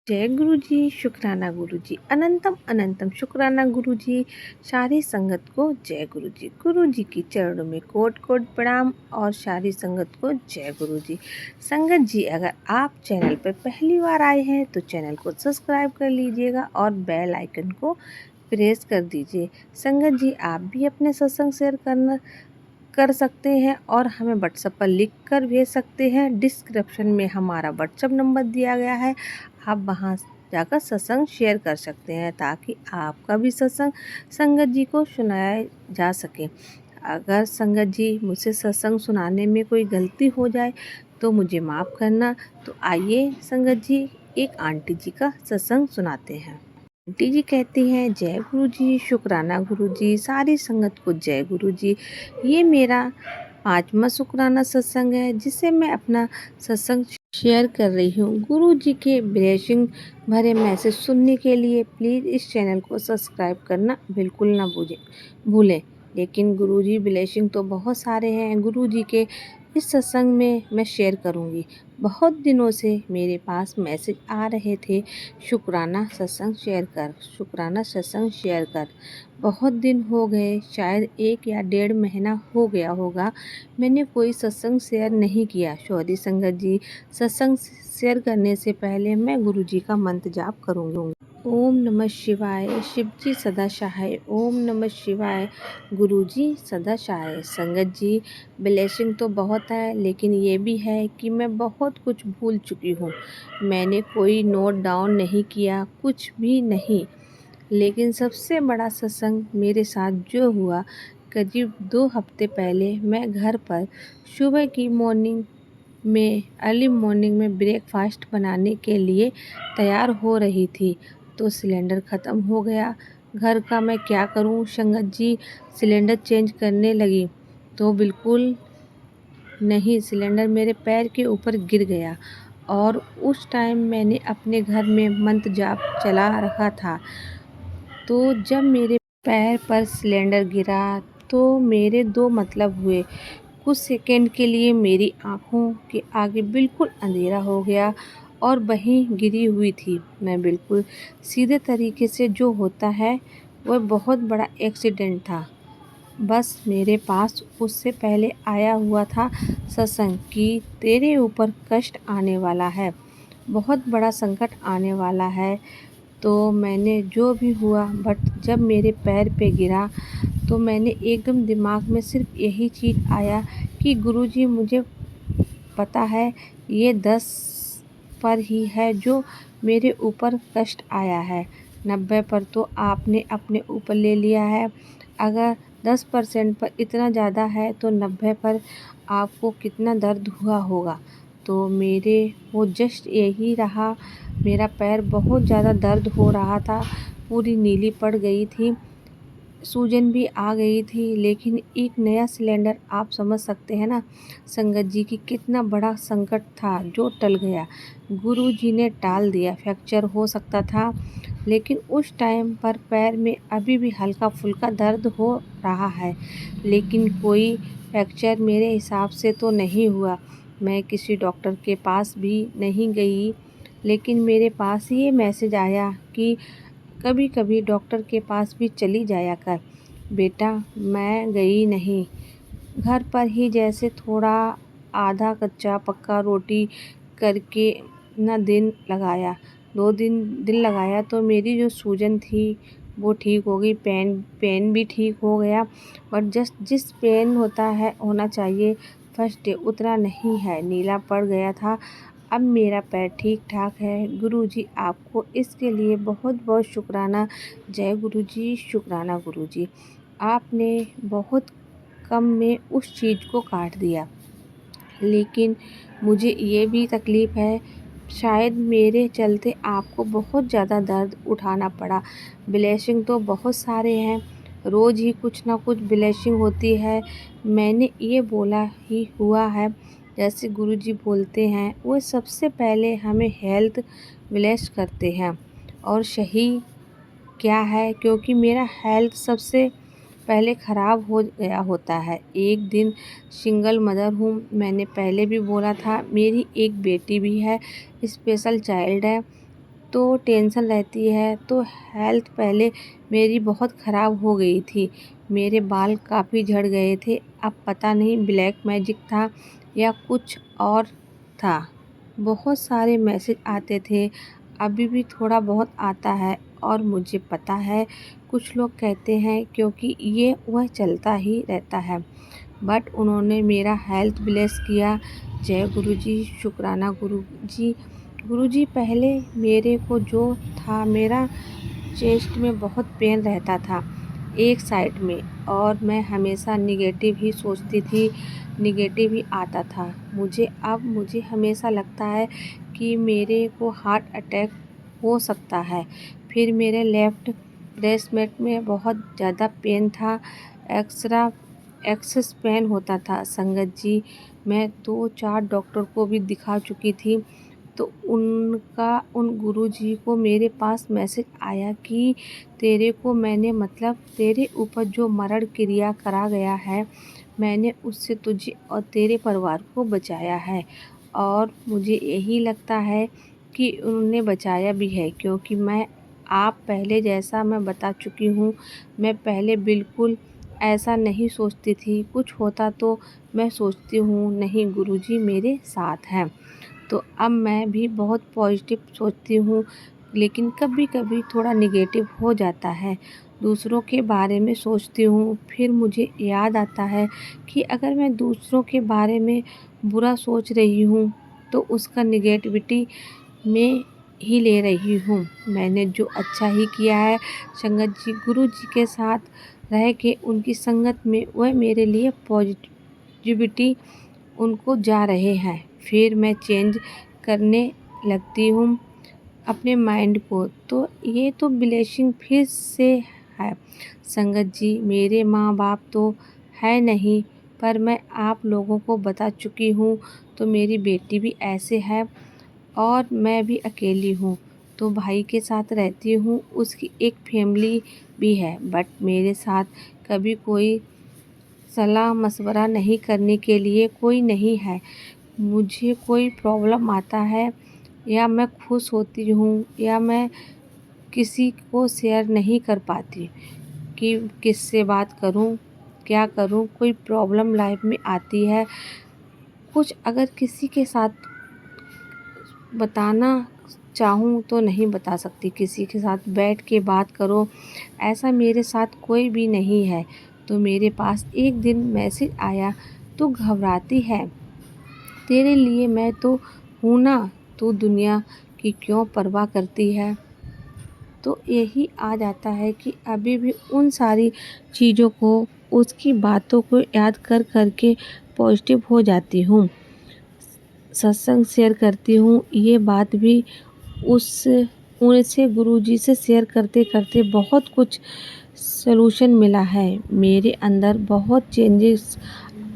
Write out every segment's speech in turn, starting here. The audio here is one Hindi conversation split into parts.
जय गुरु जी, शुक्राना गुरु जी, अनंतम अनंतम शुक्राना गुरु जी। सारी संगत को जय गुरु जी की चरणों में कोट कोट प्रणाम और सारी संगत को जय गुरु जी। संगत जी, अगर आप चैनल पर पहली बार आए हैं तो चैनल को सब्सक्राइब कर लीजिएगा और बेल आइकन को प्रेस कर दीजिए। संगत जी, आप भी अपने सत्संग शेयर कर सकते हैं और हमें व्हाट्सएप पर लिख कर भेज सकते हैं। डिस्क्रिप्शन में हमारा व्हाट्सएप नंबर दिया गया है, आप वहां जाकर सत्संग शेयर कर सकते हैं ताकि आपका भी सत्संग संगत जी को सुनाया जा सके। अगर संगत जी मुझसे सत्संग सुनाने में कोई गलती हो जाए तो मुझे माफ़ करना। तो आइए संगत जी, एक आंटी जी का सत्संग सुनाते हैं। आंटी जी कहती हैं, जय गुरु जी, शुक्राना गुरु जी, सारी संगत को जय गुरु जी। ये मेरा 5वां शुक्राना सत्संग है जिसे मैं अपना सत्संग शेयर कर रही हूँ। गुरु जी के ब्लेसिंग भरे मैसेज सुनने के लिए प्लीज़ इस चैनल को सब्सक्राइब करना बिल्कुल ना भूलें। लेकिन गुरु जी ब्लेसिंग तो बहुत सारे हैं गुरु जी के, इस सत्संग में मैं शेयर करूँगी। बहुत दिनों से मेरे पास मैसेज आ रहे थे, शुक्राना सत्संग शेयर कर, शुक्राना सत्संग शेयर कर। बहुत दिन हो गए, शायद 1 या 1.5 महीना हो गया होगा, मैंने कोई सत्संग शेयर नहीं किया। सॉरी संगत जी, सत्संग शेयर करने से पहले मैं गुरु जी का मंत्र जाप करूँगी। ओम नमः शिवाय, शिव जी सदा सहाय। ओम नमः शिवाय, गुरु जी सदा सहाय। संगत जी, ब्लेसिंग तो बहुत है लेकिन ये भी है कि मैं बहुत कुछ भूल चुकी हूँ। मैंने कोई नोट डाउन नहीं किया, कुछ भी नहीं। लेकिन सबसे बड़ा सत्संग मेरे साथ जो हुआ, करीब 2 हफ्ते पहले मैं घर पर सुबह की अर्ली मॉर्निंग में ब्रेकफास्ट बनाने के लिए तैयार हो रही थी तो सिलेंडर ख़त्म हो गया। घर का मैं क्या करूं संगत जी, सिलेंडर चेंज करने लगी तो बिल्कुल नहीं, सिलेंडर मेरे पैर के ऊपर गिर गया। और उस टाइम मैंने अपने घर में मंत्र जाप चला रखा था। तो जब मेरे पैर पर सिलेंडर गिरा तो मेरे 2 मतलब हुए। कुछ सेकंड के लिए मेरी आँखों के आगे बिल्कुल अंधेरा हो गया और वहीं गिरी हुई थी मैं बिल्कुल सीधे तरीके से। जो होता है वह बहुत बड़ा एक्सीडेंट था। बस मेरे पास उससे पहले आया हुआ था सत्संग कि तेरे ऊपर कष्ट आने वाला है, बहुत बड़ा संकट आने वाला है। तो मैंने जो भी हुआ, बट जब मेरे पैर पे गिरा तो मैंने एकदम दिमाग में सिर्फ यही चीज़ आया कि गुरुजी, मुझे पता है ये 10 पर ही है जो मेरे ऊपर कष्ट आया है, 90 पर तो आपने अपने ऊपर ले लिया है। अगर 10% पर इतना ज़्यादा है तो 90 पर आपको कितना दर्द हुआ होगा। तो मेरे वो जस्ट यही रहा, मेरा पैर बहुत ज़्यादा दर्द हो रहा था, पूरी नीली पड़ गई थी, सूजन भी आ गई थी। लेकिन एक नया सिलेंडर, आप समझ सकते हैं ना संगत जी की कितना बड़ा संकट था जो टल गया। गुरु जी ने टाल दिया, फ्रैक्चर हो सकता था। लेकिन उस टाइम पर पैर में अभी भी हल्का फुल्का दर्द हो रहा है, लेकिन कोई फ्रैक्चर मेरे हिसाब से तो नहीं हुआ। मैं किसी डॉक्टर के पास भी नहीं गई, लेकिन मेरे पास ये मैसेज आया कि कभी कभी डॉक्टर के पास भी चली जाया कर। बेटा, मैं गई नहीं, घर पर ही जैसे थोड़ा आधा कच्चा पक्का रोटी करके ना दिन लगाया, 2 दिन लगाया तो मेरी जो सूजन थी वो ठीक हो गई, पेन भी ठीक हो गया। बट जस्ट जिस पेन होना चाहिए फर्स्ट डे उतना नहीं है, नीला पड़ गया था। अब मेरा पैर ठीक ठाक है। गुरुजी, आपको इसके लिए बहुत बहुत शुक्राना। जय गुरुजी, शुक्राना गुरुजी। आपने बहुत कम में उस चीज़ को काट दिया। लेकिन मुझे ये भी तकलीफ़ है, शायद मेरे चलते आपको बहुत ज़्यादा दर्द उठाना पड़ा। ब्लेसिंग तो बहुत सारे हैं, रोज़ ही कुछ ना कुछ ब्लेसिंग होती है। मैंने ये बोला ही हुआ है, जैसे गुरुजी बोलते हैं वो सबसे पहले हमें हेल्थ ब्लेस करते हैं। और सही क्या है, क्योंकि मेरा हेल्थ सबसे पहले ख़राब हो गया होता है। एक दिन सिंगल मदर हूँ, मैंने पहले भी बोला था, मेरी एक बेटी भी है, स्पेशल चाइल्ड है। तो टेंशन रहती है। तो हेल्थ पहले मेरी बहुत ख़राब हो गई थी। मेरे बाल काफ़ी झड़ गए थे। अब पता नहीं ब्लैक मैजिक था या कुछ और था। बहुत सारे मैसेज आते थे, अभी भी थोड़ा बहुत आता है। और मुझे पता है कुछ लोग कहते हैं क्योंकि ये वह चलता ही रहता है, बट उन्होंने मेरा हेल्थ ब्लेस किया। जय गुरुजी, शुक्राना गुरुजी। गुरुजी, पहले मेरे को जो था, मेरा चेस्ट में बहुत पेन रहता था एक साइड में, और मैं हमेशा निगेटिव ही सोचती थी, निगेटिव ही आता था मुझे। अब मुझे हमेशा लगता है कि मेरे को हार्ट अटैक हो सकता है। फिर मेरे लेफ़्ट ब्रेस्ट में बहुत ज़्यादा पेन था, एक्सेस पेन होता था। संगत जी, मैं 2-4 डॉक्टर को भी दिखा चुकी थी। तो उन गुरुजी को मेरे पास मैसेज आया कि तेरे को मैंने, मतलब तेरे ऊपर जो मरण क्रिया करा गया है, मैंने उससे तुझे और तेरे परिवार को बचाया है। और मुझे यही लगता है कि उन्होंने बचाया भी है, क्योंकि आप पहले जैसा मैं बता चुकी हूँ। मैं पहले बिल्कुल ऐसा नहीं सोचती थी। कुछ होता तो मैं सोचती हूँ नहीं, गुरुजी मेरे साथ हैं। तो अब मैं भी बहुत पॉजिटिव सोचती हूँ, लेकिन कभी कभी थोड़ा निगेटिव हो जाता है। दूसरों के बारे में सोचती हूँ, फिर मुझे याद आता है कि अगर मैं दूसरों के बारे में बुरा सोच रही हूँ तो उसका निगेटिविटी में ही ले रही हूँ। मैंने जो अच्छा ही किया है। संगत जी, गुरु जी के साथ रह के उनकी संगत में वह मेरे लिए पॉजिटिविटी उनको जा रहे हैं। फिर मैं चेंज करने लगती हूँ अपने माइंड को। तो ये तो ब्लेसिंग फिर से है। संगत जी, मेरे माँ बाप तो है नहीं, पर मैं आप लोगों को बता चुकी हूँ। तो मेरी बेटी भी ऐसे है और मैं भी अकेली हूँ। तो भाई के साथ रहती हूँ, उसकी एक फैमिली भी है, बट मेरे साथ कभी कोई सलाह मशवरा नहीं करने के लिए कोई नहीं है। मुझे कोई प्रॉब्लम आता है या मैं खुश होती हूँ या मैं किसी को शेयर नहीं कर पाती कि किससे बात करूँ, क्या करूँ। कोई प्रॉब्लम लाइफ में आती है, कुछ अगर किसी के साथ बताना चाहूँ तो नहीं बता सकती। किसी के साथ बैठ के बात करो, ऐसा मेरे साथ कोई भी नहीं है। तो मेरे पास एक दिन मैसेज आया, तू घबराती है, तेरे लिए मैं तो हूँ ना, तू दुनिया की क्यों परवाह करती है। तो यही आ जाता है कि अभी भी उन सारी चीज़ों को, उसकी बातों को याद कर कर के पॉजिटिव हो जाती हूँ। सत्संग शेयर करती हूँ, ये बात भी उनसे गुरुजी से शेयर करते करते बहुत कुछ सॉल्यूशन मिला है। मेरे अंदर बहुत चेंजेस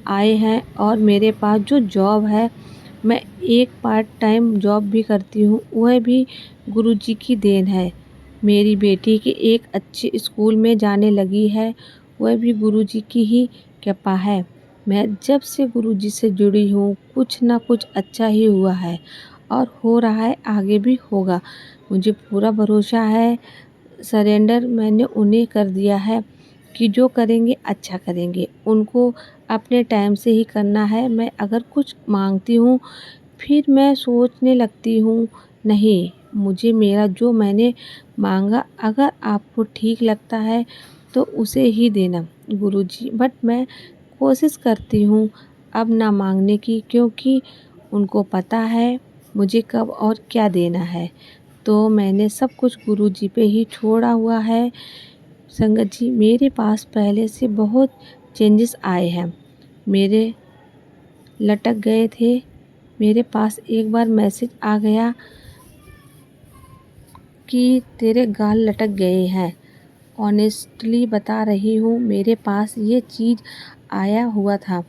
आए हैं। और मेरे पास जो जॉब है, मैं एक पार्ट टाइम जॉब भी करती हूँ, वह भी गुरुजी की देन है। मेरी बेटी के एक अच्छे स्कूल में जाने लगी है, वह भी गुरुजी की ही कृपा है। मैं जब से गुरुजी से जुड़ी हूँ, कुछ ना कुछ अच्छा ही हुआ है और हो रहा है, आगे भी होगा। मुझे पूरा भरोसा है। सरेंडर मैंने उन्हें कर दिया है कि जो करेंगे अच्छा करेंगे। उनको अपने टाइम से ही करना है। मैं अगर कुछ मांगती हूँ, फिर मैं सोचने लगती हूँ, नहीं, मुझे मेरा जो मैंने मांगा, अगर आपको ठीक लगता है तो उसे ही देना गुरुजी। बट मैं कोशिश करती हूँ अब ना मांगने की, क्योंकि उनको पता है मुझे कब और क्या देना है। तो मैंने सब कुछ गुरुजी पे ही छोड़ा हुआ है। संगत जी, मेरे पास पहले से बहुत चेंजेस आए हैं। मेरे लटक गए थे, मेरे पास एक बार मैसेज आ गया कि तेरे गाल लटक गए हैं। ऑनेस्टली बता रही हूँ, मेरे पास ये चीज़ आया हुआ था।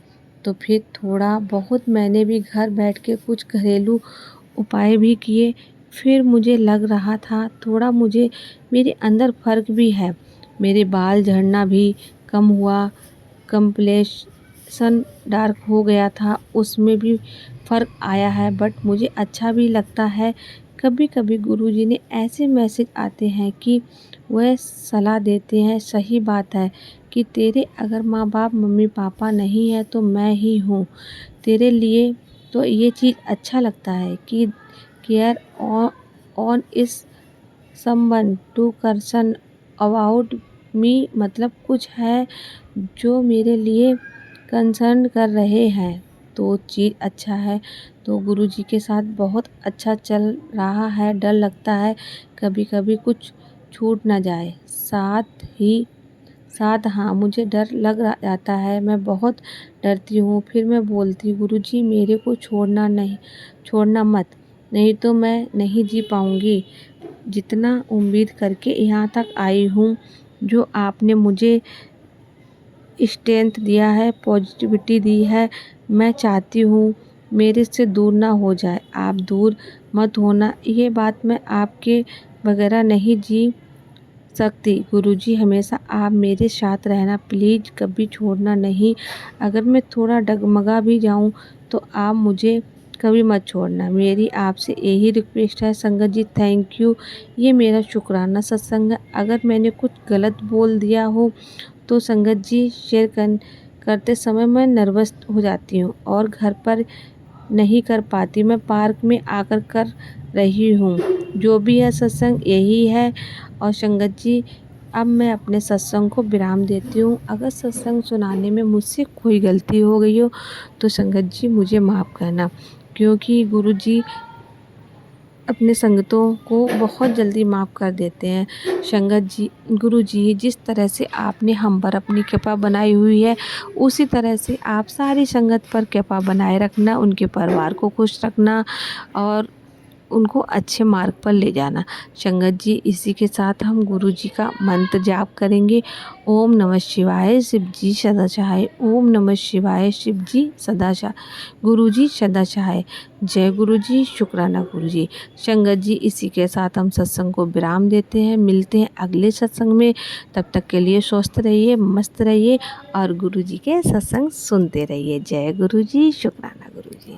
तो फिर थोड़ा बहुत मैंने भी घर बैठ के कुछ घरेलू उपाय भी किए। फिर मुझे लग रहा था थोड़ा मुझे मेरे अंदर फ़र्क भी है। मेरे बाल झड़ना भी कम हुआ, कंप्लेक्शन डार्क हो गया था, उसमें भी फ़र्क आया है। बट मुझे अच्छा भी लगता है। कभी कभी गुरुजी ने ऐसे मैसेज आते हैं कि वह सलाह देते हैं, सही बात है कि तेरे अगर माँ बाप मम्मी पापा नहीं है तो मैं ही हूँ तेरे लिए। तो ये चीज़ अच्छा लगता है कि care on is someone to concern about me, मतलब कुछ है जो मेरे लिए कंसर्न कर रहे हैं, तो चीज़ अच्छा है। तो गुरुजी के साथ बहुत अच्छा चल रहा है। डर लगता है कभी कभी कुछ छूट ना जाए, साथ हाँ मुझे डर लग जाता है, मैं बहुत डरती हूँ। फिर मैं बोलती गुरुजी मेरे को छोड़ना मत, नहीं तो मैं नहीं जी पाऊँगी। जितना उम्मीद करके यहाँ तक आई हूँ, जो आपने मुझे स्ट्रेंथ दिया है, पॉजिटिविटी दी है, मैं चाहती हूँ मेरे से दूर ना हो जाए। आप दूर मत होना, ये बात मैं आपके वगैरह नहीं जी सकती। गुरुजी हमेशा आप मेरे साथ रहना, प्लीज़ कभी छोड़ना नहीं। अगर मैं थोड़ा डगमगा भी जाऊँ तो आप मुझे कभी मत छोड़ना। मेरी आपसे यही रिक्वेस्ट है। संगत जी थैंक यू, ये मेरा शुक्राना सत्संग है। अगर मैंने कुछ गलत बोल दिया हो तो संगत जी शेयर करते समय मैं नर्वस हो जाती हूँ और घर पर नहीं कर पाती, मैं पार्क में आकर कर रही हूँ। जो भी है सत्संग यही है। और संगत जी अब मैं अपने सत्संग को विराम देती हूँ। अगर सत्संग सुनाने में मुझसे कोई गलती हो गई हो तो संगत जी मुझे माफ़ करना, क्योंकि गुरुजी अपने संगतों को बहुत जल्दी माफ़ कर देते हैं। संगत जी गुरुजी जिस तरह से आपने हम पर अपनी कृपा बनाई हुई है, उसी तरह से आप सारी संगत पर कृपा बनाए रखना, उनके परिवार को खुश रखना और उनको अच्छे मार्ग पर ले जाना। संगत जी इसी के साथ हम गुरु जी का मंत्र जाप करेंगे। ओम नमः शिवाय, शिव जी सदा सहाय। ओम नमः शिवाय, शिव जी सदा सहाय। गुरु जी सदा सहाय। जय गुरु जी, शुक्राना गुरु जी। संगत जी इसी के साथ हम सत्संग को विराम देते हैं। मिलते हैं अगले सत्संग में। तब तक के लिए स्वस्थ रहिए, मस्त रहिए और गुरु जी के सत्संग सुनते रहिए। जय गुरु जी, शुक्राना गुरु जी।